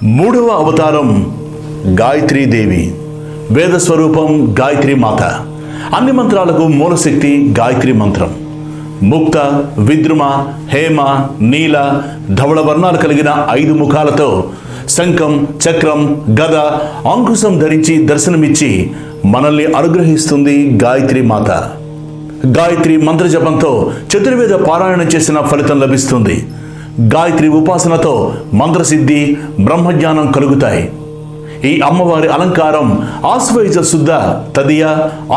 మూడవ అవతారం గాయత్రీదేవి. వేద స్వరూపం గాయత్రీ మాత. అన్ని మంత్రాలకు మూలశక్తి గాయత్రీ మంత్రం. ముక్త, విద్రుమ, హేమ, నీల, ధవళ వర్ణాలు కలిగిన 5 ముఖాలతో శంఖం, చక్రం, గద, అంకుశం ధరించి దర్శనమిచ్చి మనల్ని అనుగ్రహిస్తుంది గాయత్రీ మాత. గాయత్రి మంత్ర జపంతో చతుర్వేద పారాయణం చేసిన ఫలితం లభిస్తుంది. గాయత్రి ఉపాసనతో మంత్రసిద్ధి, బ్రహ్మజ్ఞానం కలుగుతాయి. ఈ అమ్మవారి అలంకారం ఆశ్వయుజ శుద్ధ తదియ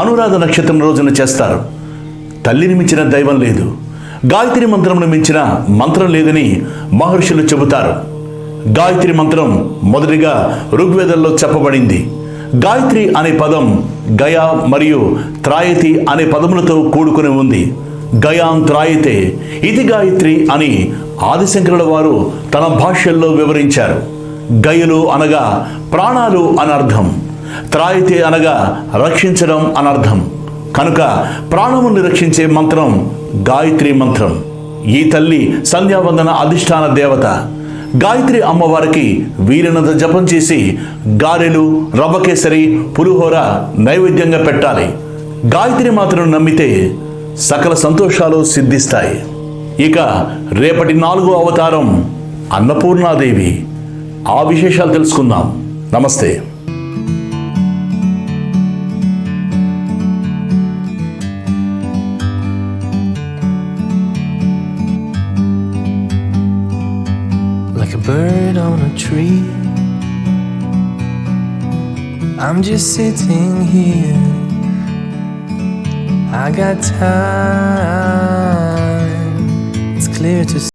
అనురాధ నక్షత్రం రోజున చేస్తారు. తల్లిని మించిన దైవం లేదు, గాయత్రి మంత్రంను మించిన మంత్రం లేదని మహర్షులు చెబుతారు. గాయత్రి మంత్రం మొదటిగా ఋగ్వేదంలో చెప్పబడింది. గాయత్రి అనే పదం గయా మరియు త్రాయతి అనే పదములతో కూడుకుని ఉంది. గయాం త్రాయతే ఇది గాయత్రి అని ఆదిశంకరుల వారు తన భాష్యంలో వివరించారు. గయలు అనగా ప్రాణాలు అనర్థం, త్రాయతే అనగా రక్షించడం అనర్థం. కనుక ప్రాణముని రక్షించే మంత్రం గాయత్రి మంత్రం. ఈ తల్లి సంధ్యావందన అధిష్టాన దేవత. గాయత్రి అమ్మవారికి వీరినంత జపం చేసి గారెలు, రవ్వకేసరి, పులిహోర నైవేద్యంగా పెట్టాలి. గాయత్రి మాత్రను నమ్మితే సకల సంతోషాలు సిద్ధిస్తాయి. ఇక రేపటి 4వ అవతారం అన్నపూర్ణాదేవి. ఆ విశేషాలు తెలుసుకుందాం. నమస్తే. Like a bird on a tree, I'm just sitting here. I got time, it's clear to see.